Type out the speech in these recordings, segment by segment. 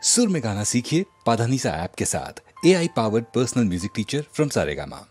सुर में गाना सीखिए पाधानीसा ऐप के साथ। AI powered personal music teacher from Saregama.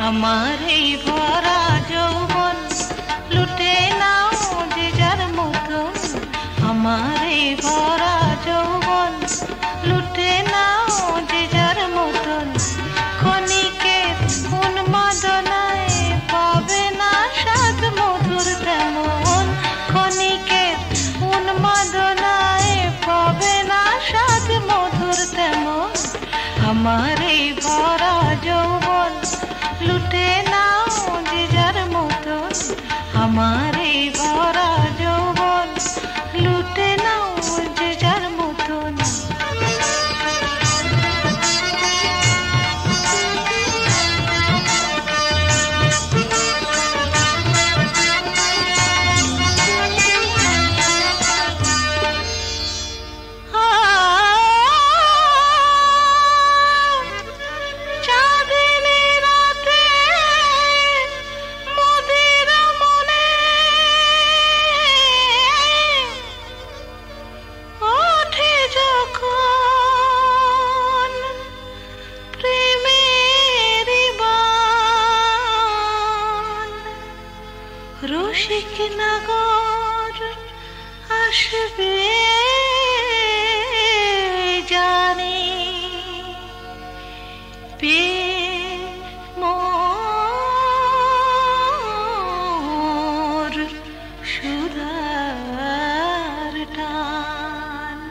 हमारे भरा যৌবন লুটে নাও যে যার মতো, हमारे भरा যৌবন লুটে নাও যে যার মতো, ক্ষণিকে উন্মাদনায় পাবে না স্বাদ মধুর তেমন, ক্ষণিকে উন্মাদনায় পাবে না স্বাদ মধুর তেমন, हमारे भरा যৌবন লুটে নাও যে যার মতো, हमारे भरा যৌবন লুটে নাও যে যার মতো। রসিক নগর আসবে জানি পে মোর সুধার টান,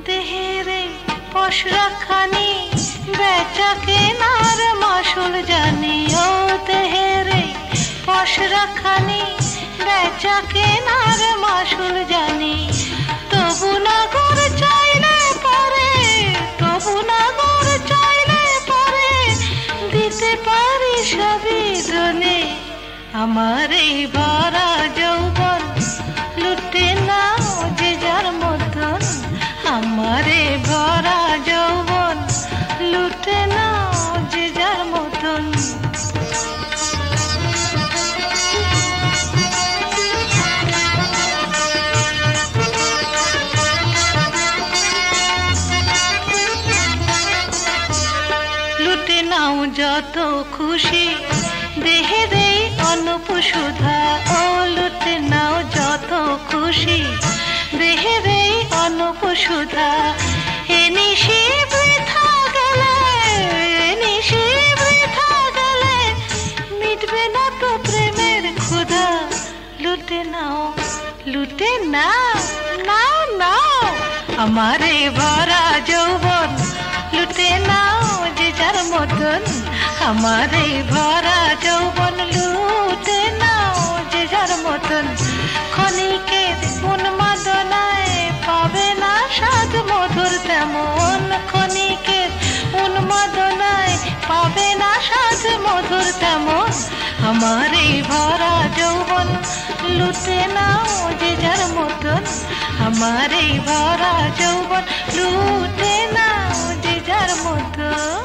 দেহেরে পশরাখানি বেচা কেনার মাসুল জানি, ও দেহেরে পশরাখানি বেচা কেনার মাসুল জানি, তবু নাগর চাইলে পারে, তবু নাগর চাইলে পারে দিতে পারি সবই দনে, हमारे भरा যৌবন লুটে নাও যে যার মতন, हमारे भरा যৌবন লুটে নাও যে যার মতন। লুটে নাও যত খুশি দেহের এই অনুপ সুধা, ও লুটে নাও যত খুশি দেহের এই অনুপ সুধা, এ নিশি বৃথা গেলে, এ নিশি বৃথা গেলে মিটবে না তো প্রেমের ক্ষুধা, লুটে নাও, লুটে নাও, নাও নাও, हमारे भरा যৌবন লুটে নাও যে যার মতন, हमारे भरा যৌবন লুটে নাও যে যার মতন, ক্ষণিকে উন্মাদনায় পাবে না স্বাদ মধুর তেমন, ক্ষণিকে উন্মাদনায় পাবে না স্বাদ মধুর তেমন, हमारे भरा যৌবন লুটে নাও যে যার মতন, हमारे भरा যৌবন লুটে নাও যে যার মতন।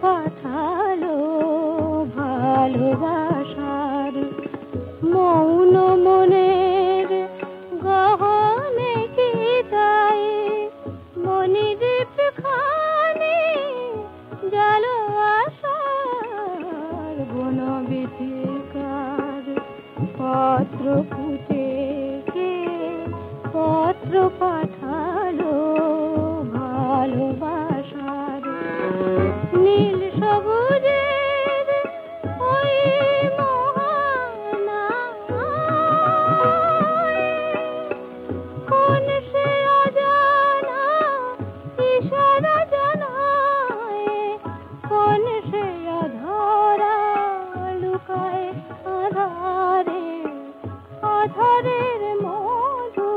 পাঠালো ভালোবাসার মৌন মনের গহনে কি তাই মনিদীপ খানি জালো আশার বনবিথিকার পত্র ফুটে কে পত্র পাঠালো ভালোবাসার নীল সবুজের ওই মোহনায় কোন সে অজানা ইশারা জানায় কোন সে অধরা লুকায় আধারে আধারের মধু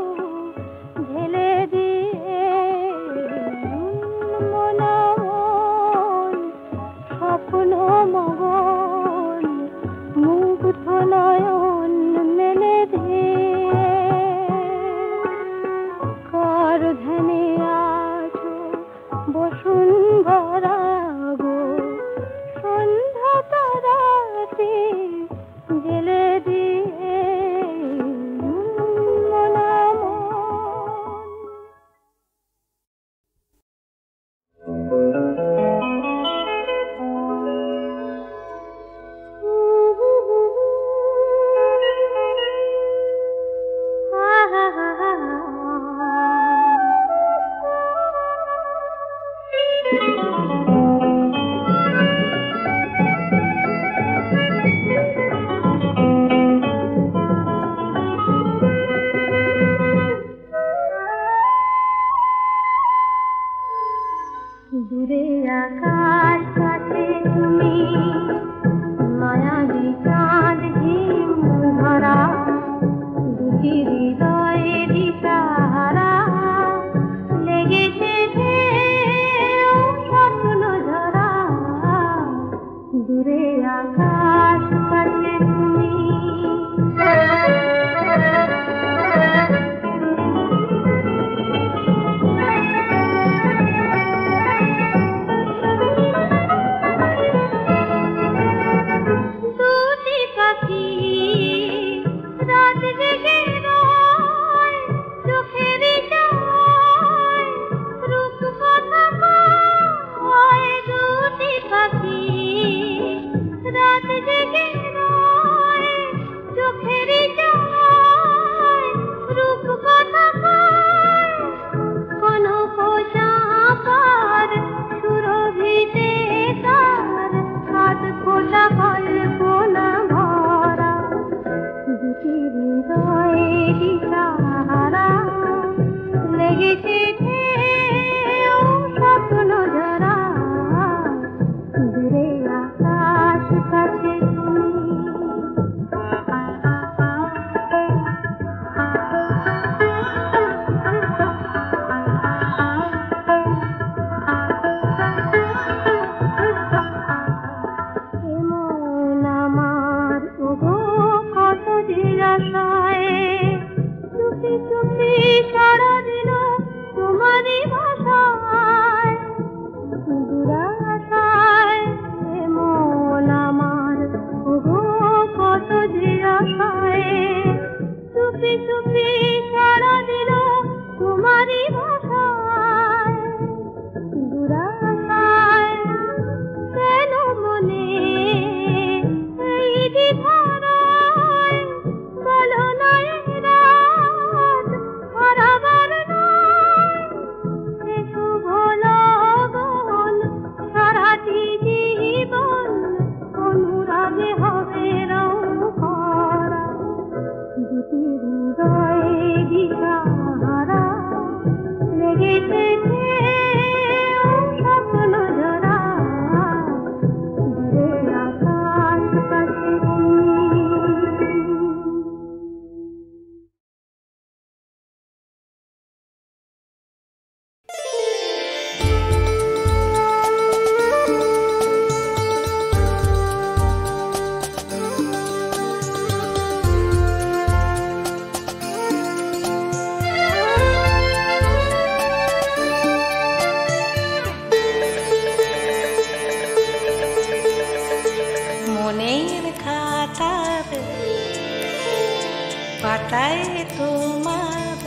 ঢেলে দিয়ে মনমন স্বপ্ন মগন মুগ্ধ নয়ন মেলে দিয়ে কার ধ্যানে আছো বসুন্ধরা গো সন্ধ্যা তারাতে জেলে দিয়ে মনমন দূরে আকাশ কাছে তুমি মায়াবী চাঁদ হিম ধরা দুটি হৃদয়ে দিশাহারা লেগেছে ঢেউ স্বপ্ন ঝরা দূরে আকাশ কাছে তুমি পাতায় তোমার,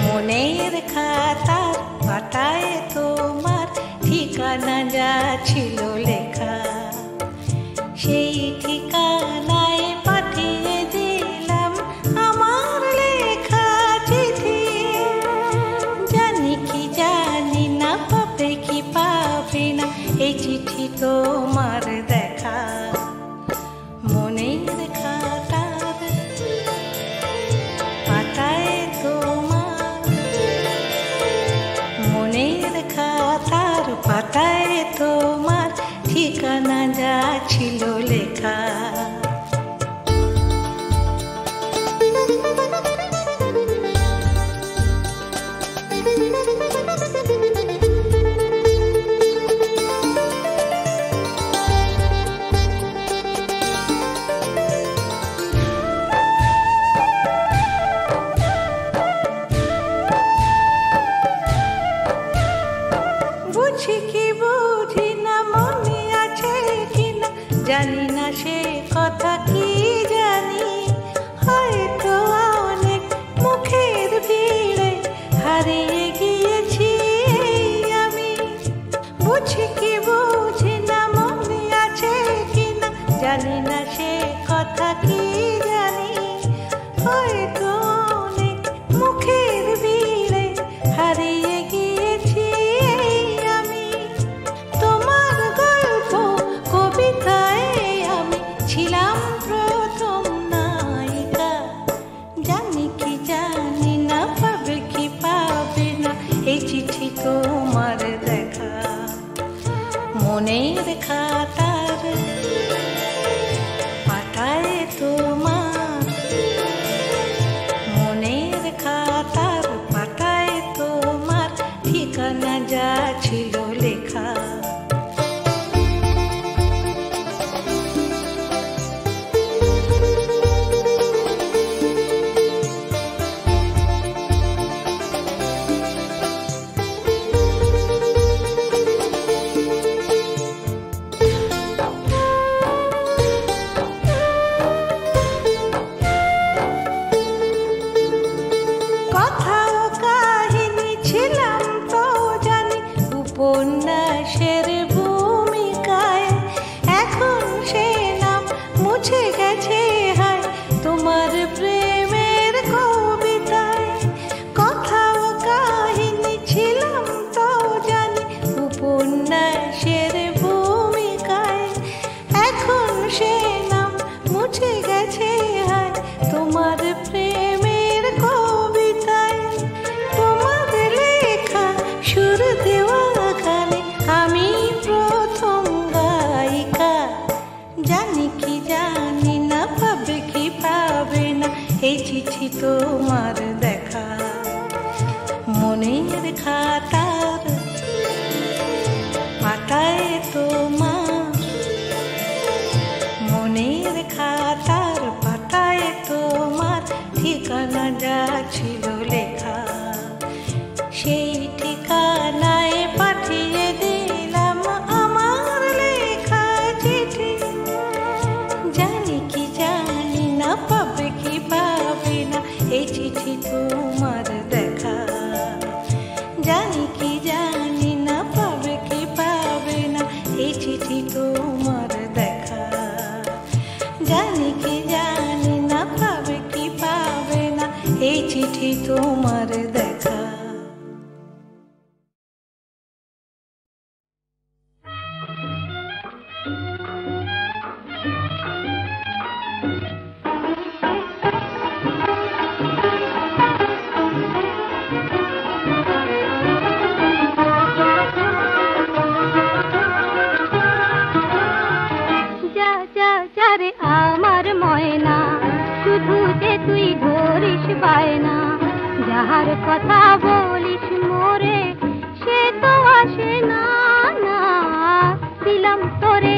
মনের খাতার পাতায় তোমার ঠিকানা যা ছিল লেখা, সেই ঠিকানায় পাঠিয়ে দিলাম আমার লেখা চিঠি। জানি কি জানি না, পাবে কি পাবে না এই চিঠি তোমার দেখা। মনের খাতার পাতায় তোমার, মনের খাতার পাতায় তোমার ঠিকানা যা ছিল লেখা। বুঝি কি বুঝি না, মনে আছে কিনা জানি না সে কথা, কি জানি হয়তো অনেক মুখের ভিড়ে হারিয়ে গিয়েছি আমি। বুঝি কি বুঝি না, মনে আছে কিনা জানি না সে কথা, কি জানি হয়তো অনেক মুখের ভিড়ে হারিয়ে গিয়েছি আমি। তোমার গল্প কবিতায় আমি ছিলাম প্রথম নায়িকা। জানি কি জানি না, পাবে কি পাবে না এই চিঠি তোমার দেখা। মনের খাতার পাতায় তোমার, মনের খাতার পাতায় তোমার ঠিকানা যা ছিল লেখা। কথা ও কাহিনী ছিলাম তো জানি উপন্যাসের ভূমিকায়, এখন সে নাম মুছে গেছে হায় তোমার প্রেমের কবিতায়। কথা ও কাহিনী ছিলাম তো জানি উপন্যাসের ভূমিকায়, এখন সে নাম মুছে গেছে হায় তোমার প্রেমের কবিতায়। তোমার লেখা সুর দেওয়া গানে আমি প্রথম গায়িকা। জানি কি জানি না, পাবে কি পাবে না এই চিঠি তোমার দেখা। মনের খাতার পাতায় তোমার, মনের খাতার পাতায় তোমার ঠিকানা যা ছিল লেখা, সেই ঠিকানায় পাঠিয়ে দিলাম আমার লেখা চিঠি। জানি কি জানি না, পাবে কি পাবে না এই চিঠি তোমার দেখা। জানি কি জানি না, পাবে কি পাবে না এই চিঠি তোমার দেখা। জানি কি জানি না, পাবে কি পাবে না এই চিঠি তোমার দেখা। যা যা যা রে আমার ময়না, শুধু যে তুই ধরিস বায়না। যাহার কথা বলিস মোরে সে তো আসে না, না দিলাম তোরে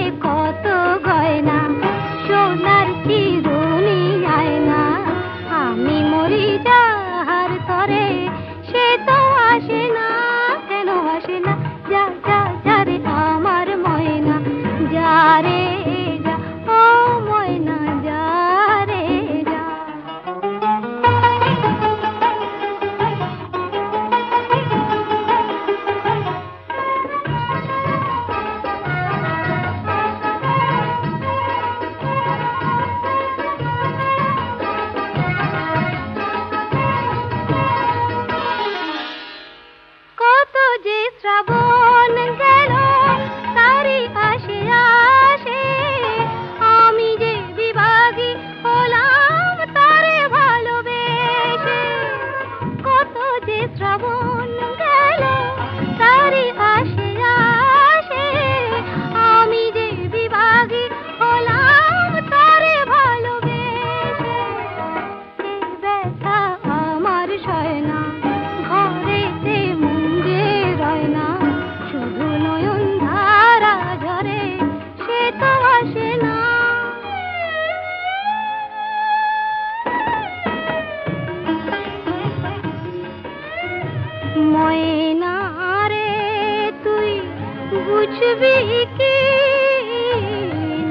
কি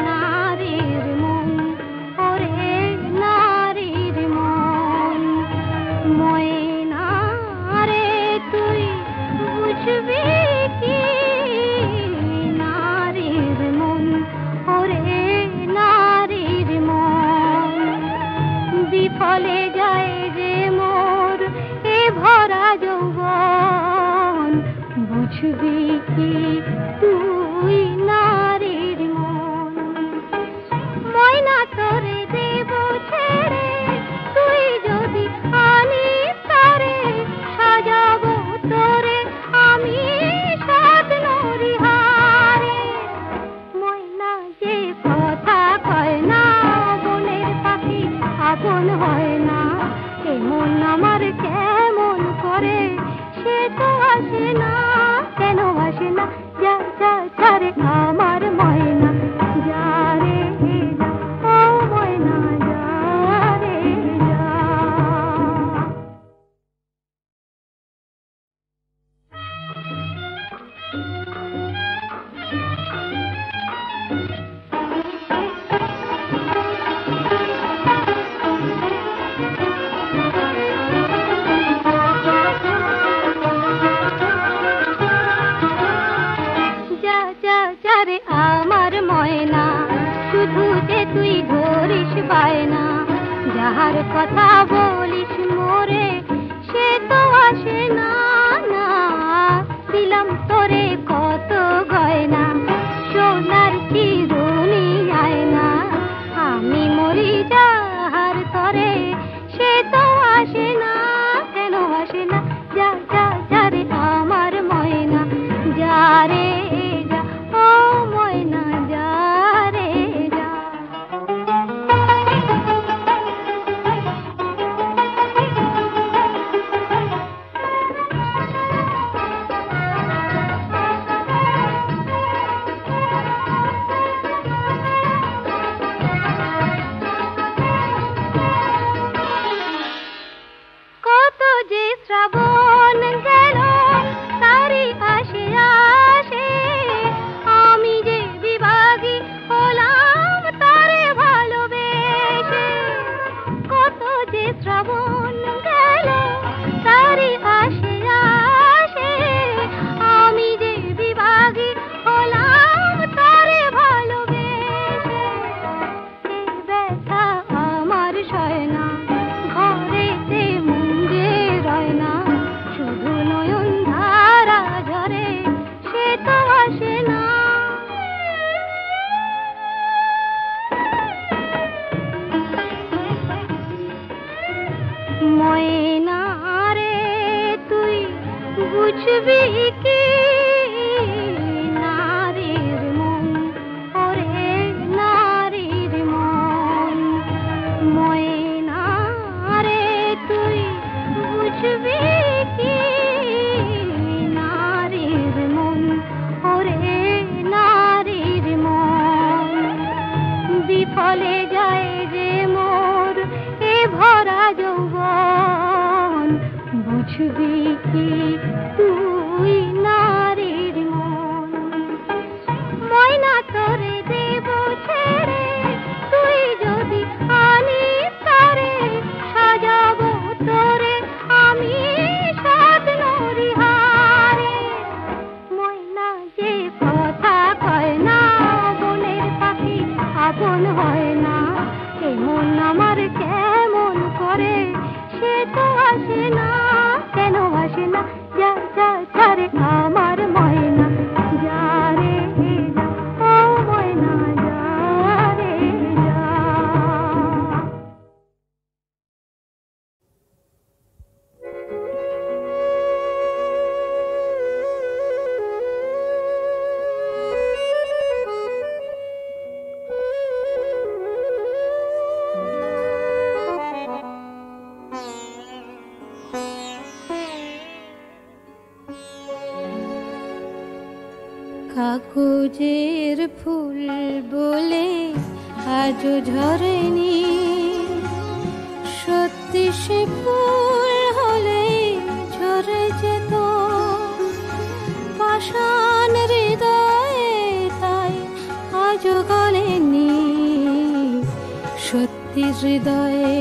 নারীর মন, ওরে নারীর মন, ময়না রে তুই বুঝবি কি নারীর মন, ওরে নারীর মন। বিফলে যায় যে মোর এ ভরা যৌবন, বুঝবি কি তুই নারীর মন। ময়না তোরে দেব ছেড়ে, তুই যদি আনিস তারে, সাজাবো তোরে আমি স্বপ্নরি হারে। ময়না যে কথা কয় না, বনের পাখি আপন হয় না, এমন আমার কেমন করে সে তো আসে না, কেন আসে না? যা যা ছাড়ে আমার ময়না, যা রে যা, ও ময়না যা রে যা। যা যা যা রে আমার ময়না, শুধু যে তুই ধরিস বায়না, যাহার কথা বলিস মোরে সে তো আসে না, না। দিলাম তোরে কত গয়না, সোনার চিরুনি আয়না, আমি মরি যাহার তরে সে তো আসে না, কেন আসে না? যা যা যা রে আমার ময়না, যা রে যা, ও ময়না যা রে যা। কত যে শ্রাবণ গেল তারি আসে আসে, আমি যে বিভাগী হলাম তারে ভালোবেসে। কত যে শ্রাবণ গেল তারি আসে আসে, আমি যে বিভাগী হলাম তারে ভালোবেসে। এই ব্যথা আমার সয় না, ঘরেতে মুঙ্গে রয় না, শুধু নয়ন ধারা ঝরে সে তো আসে না। ময়না রে তুই বুঝবি কি নারীর মন, ওরে নারীর মন, ময়না রে তুই বুঝবি কি নারীর মন, ওরে নারীর মন। বিফলে যায় যে মোর এ ভরা যৌবন, বুঝবি কি তুই নারীর মন। ময়না তোরে দেব ছেড়ে, তুই যদি আনিস তারে, সাজাবো তোরে আমি স্বপ্নরি হারে। ময়না যে কথা কয় না, বনের পাখি আপন হয় না, এমন আমার কেমন করে সে তো আসে না, কেন আসে না? যা যা ছাড়ে আমার ময়না, যা রে যা, ও ময়না যা রে যা। কাগজের ফুল বলে আজও ঝরেনি, সত্যি সে ফুল হলে ঝরে যেত। পাষাণ হৃদয়ের সত্যি হৃদয়ে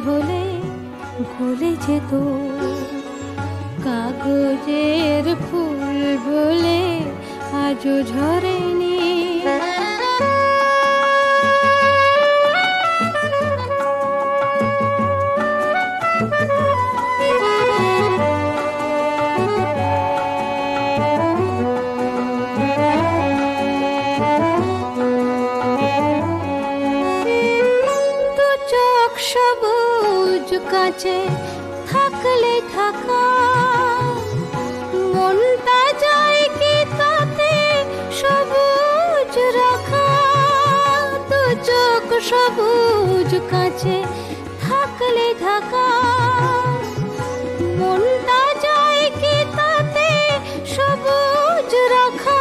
হলে গলে যেত কাগজের ফুল বলে আজও ঝরেনি। কাছে থাকলে থাকা মনটা যায় কি তাতে সবুজ রাখা। দু চোখ সবুজ কাছে থাকলে থাকা মনটা যায় কি তাতে সবুজ রাখা।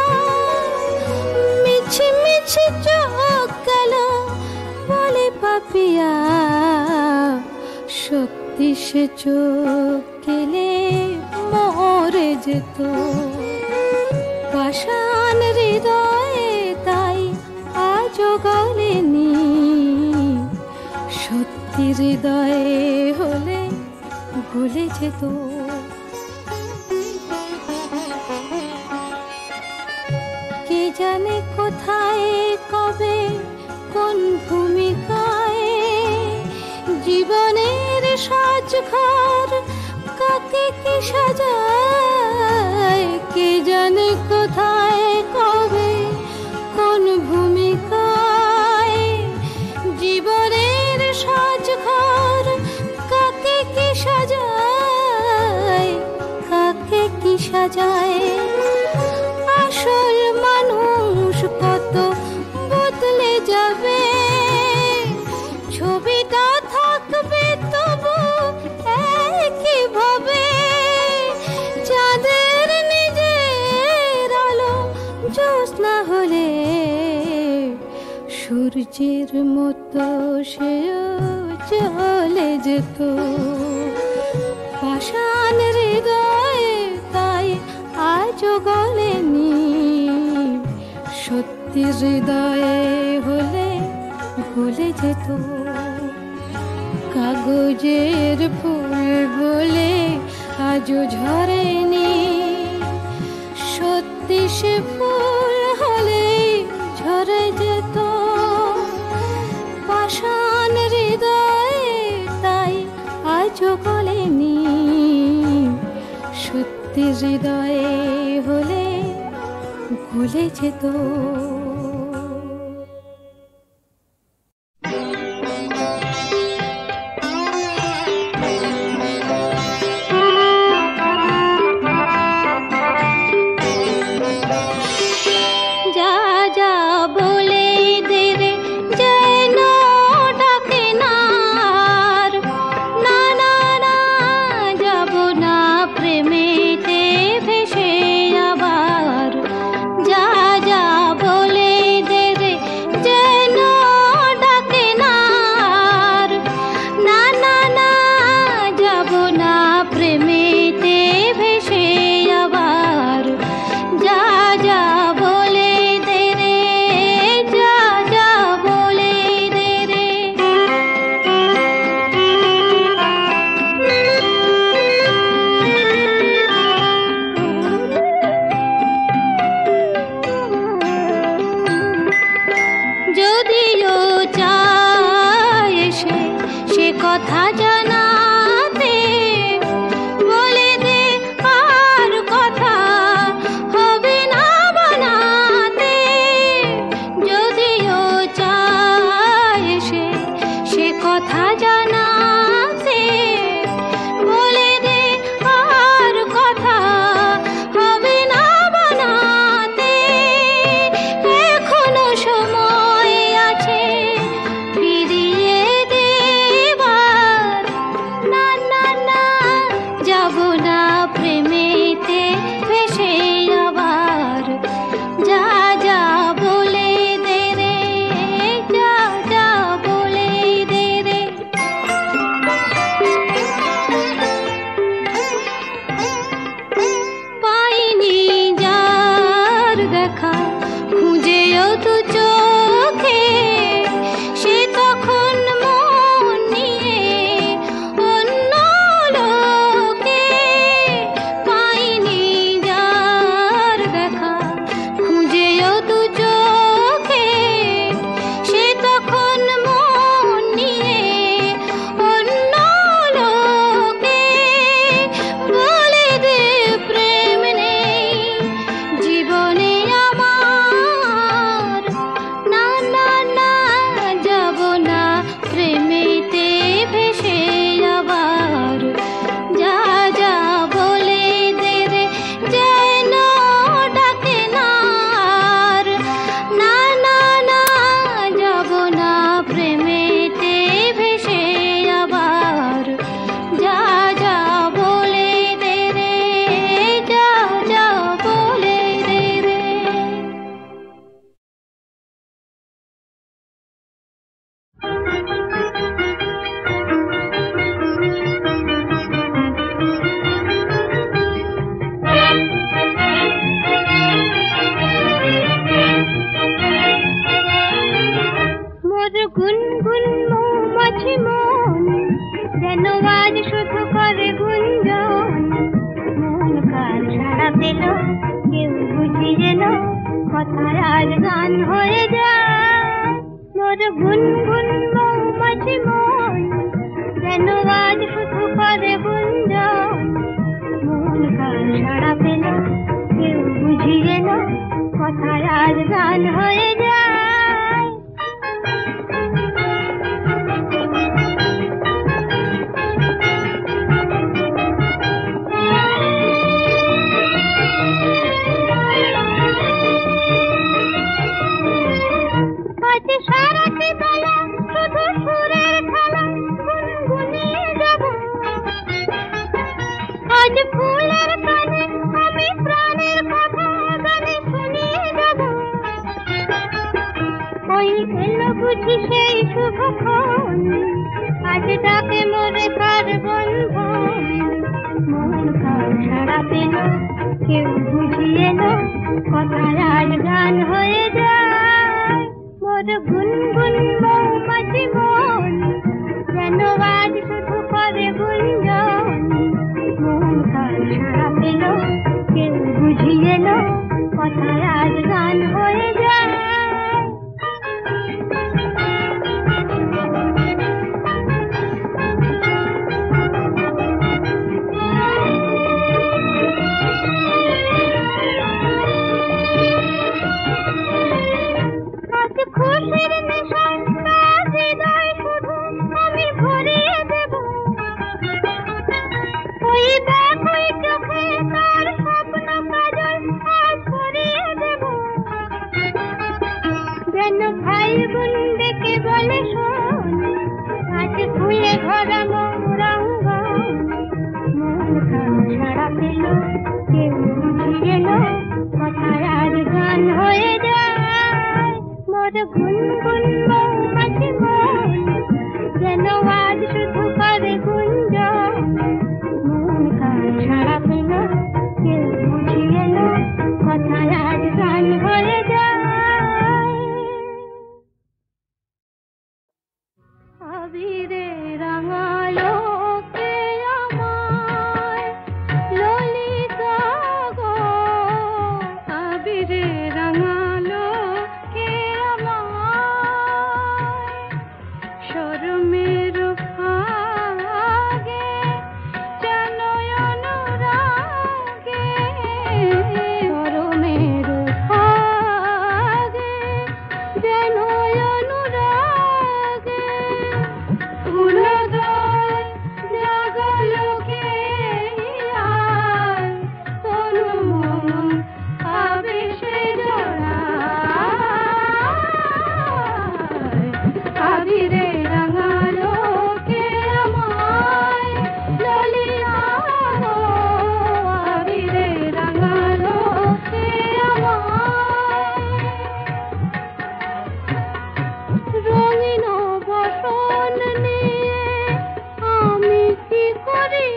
মিছি মিছি চোখ গেল বলে পাপিয়া সত্যি সে চোখ গেলে মরে যেত। পাষাণ হৃদয়ে তাই আজও গলেনি সত্যি হৃদয়ে হলে গলে যেত। কে জানে কোথায় কবে কোন ভূমিকায় জীবনের সাজঘর কাকে কি সাজায়। কে জানে কোথায় কবে কোন ভূমিকায় জীবনের সাজঘর কাকে কি সাজায়। কাকে কি সাজায় আসল মানুষ কত বদলে যাবে। ছবিটা থাকবে তবু একইভাবে চাঁদের নিজের আলো জ্যোৎস্না হলে সূর্যের মতো সেও চলে যেত। পাষাণ হৃদয়ে তাই আজও গলেনি সত্যি হৃদয়ে হলে গলে যেত। কাগজের ফুল বলে আজও ঝরেনি সত্যি সে ফুল হলে ঝরে যেত। পাষাণ হৃদয়ে তাই আজও গলেনি সত্যি হৃদয়ে হলে গলে যেত। খুঁজেও তো চোখে সে তখন কথার আজ গান হয়ে যায় মোর গুনগুন মৌমাছি মন যেন আজ শুধু করে গুঞ্জন মন কাল সাড়া পেল কেউ বুঝিয়ে না কথার আজ গান হয়ে যায় সারাটি বেলা শুধু সুরের খেলা গুনগুনিয়ে যাব আজ ফুলের কানে আমি প্রাণের কথা গানে শুনিয়ে যাব ওই এলো বুঝি সেই শুভক্ষণ আজ ডাকে মোরে কার বন্ধন মন কাল সাড়া পেল কেউ বুঝিয়ে না কথার আজ গান হয়ে যায় মোর গুনগুন মৌমাছি মন যেন আজ শুধু করে গুঞ্জন মন কাল সাড়া পেল কেউ বুঝিয়ে না কথার আজ গান হয়ে যায় খুশির নেশায় তার হৃদয় শুধু আমি ভরিয়ে দেব ওই দেখোই চোখে তার স্বপ্ন কাজল আজ ভরিয়ে দেব যেন ভাই বোন ডেকে বলে শোন আজ ফুলে ভরা মৌরাঙ্গন মন কাল সাড়া পেল কেউ বুঝিয়ে না কথার আজ গান হয়ে যায় মোর গুনগুন মৌমাছি মন যেন আজ শুধু করে গুঞ্জন মন কাল সাড়া পেল কেউ বুঝিয়ে না কথার আজ গান হয়ে যায় আবিরে রাঙালো কে আমায় ললিতা গো আবিরে রাঙালো কে আমায় শরমের ফাগে যেন অনুরাগে শরমের ফাগে যেন অনুরাগে ফুলদয় জাগলো কে আয় তনু মন আবেশে জড়ায় আবিরে রাঙালো কে আমায় ললিতা গো আবিরে রাঙালো কে আমায় রঙিন বসন নিয়ে আমি কি করি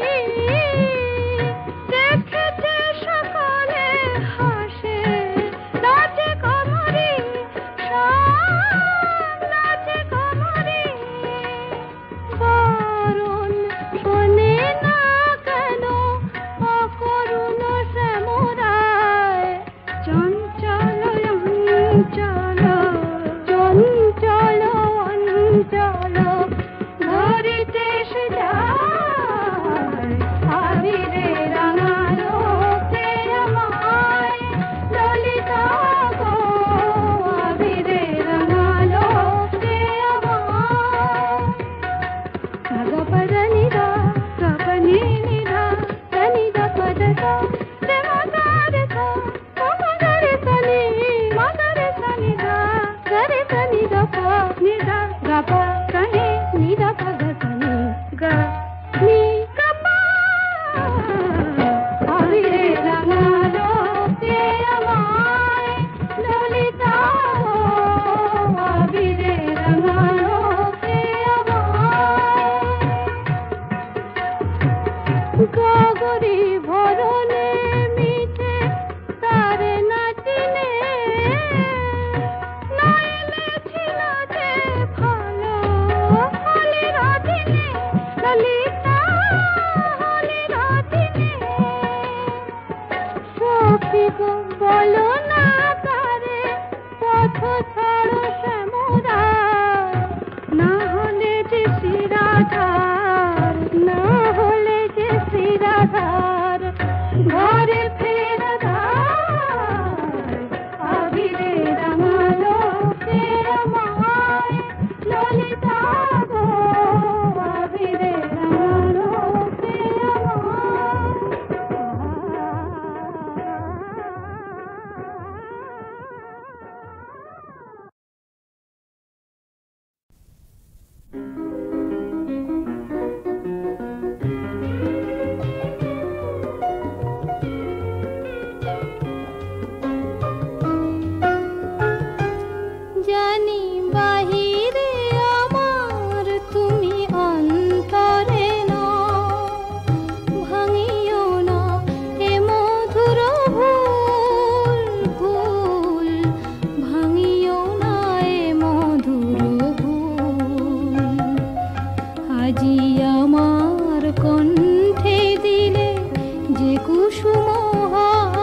দেখেছে সকালে হাসে নাচে কমরি সব নাচে কমরি বরণ শোনে না কেন অকরুণ শ্যামরায় চঞ্চল অঞ্চল চঞ্চল অঞ্চল ধরিতে সে যায় আবিরে রাঙালো কে আমায় ললিতা গো আবিরে রাঙালো কে আমায় গপদনিদা গপনিনিদা তনিদা পদদা রে মাদারেদা মাদারে সনি মাদারে সনিদা গরে সনিদা প নিদা গপ সনি নিদা পদ সনি গ নি গপ আবিরে রাঙালো কে আমায় ললিতা গো আবিরে রাঙালো কে আমায় গগরি ভরনে মিঠে তারে নাচিনে নাইলে ছিল যে ভালো পথ ছাড়ো শ্যামরার, না হলে যে শ্রীরাধার, না হলে যে শ্রীরাধার ঘরে ফেরা ধার, আবিরে রাঙালো আমায় ললিতা গো, আবিরে রাঙালো জানি বাহিরে আমার তুমি অন্তরে না, ভাঙিও না এ মধুর ভুল, ভুল ভাঙিও না এ মধুর ভুল। আজি আমার কণ্ঠে দিলে যে কুসুমহার,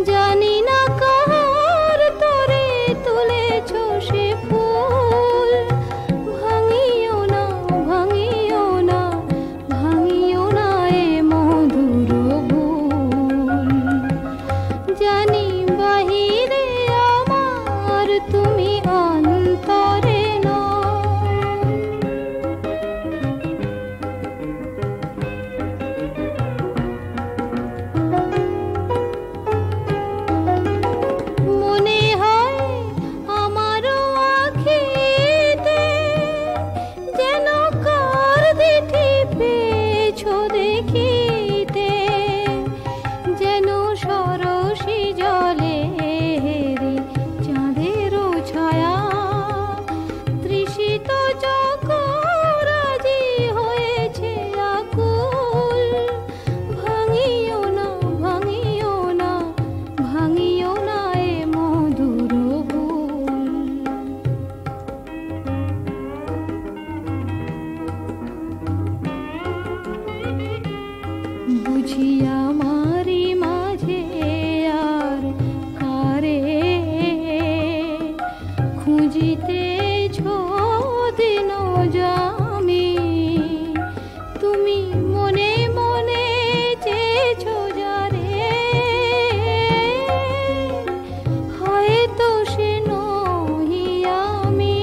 জানি না কার তরে তুলেছ সে ফুল, ভাঙিও না, ভাঙিও না, ভাঙিও না এ মধুর ভুল। জানি বাহিরে আমার তুমি অন্তরে না। মনে হয় আমারও আখিতে যেন কার দিঠি পেছো দেখিতে, যেন সরসী জলে হেরি চাঁদেরও ছায়া, তৃষিত চকর আজি হয়েছে আকুল, ভাঙিও না, ভাঙিও না, ভাঙিও না এ মধুর ভুল। বুঝি আমারি মাঝে আর কারে খুঁজিতেছ দিন জামি, তুমি মনে মনে চেয়েছ যারে, হয়তো সে নহি আমি।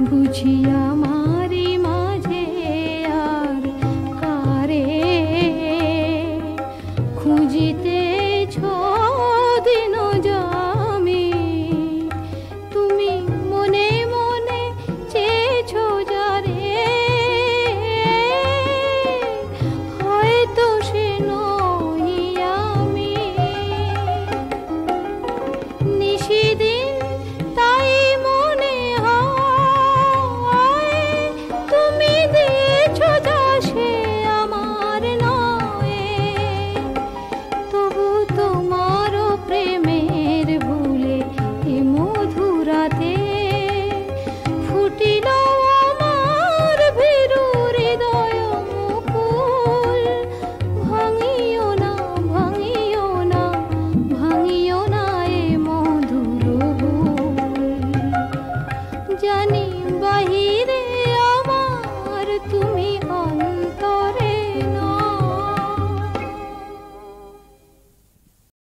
বুঝিয়া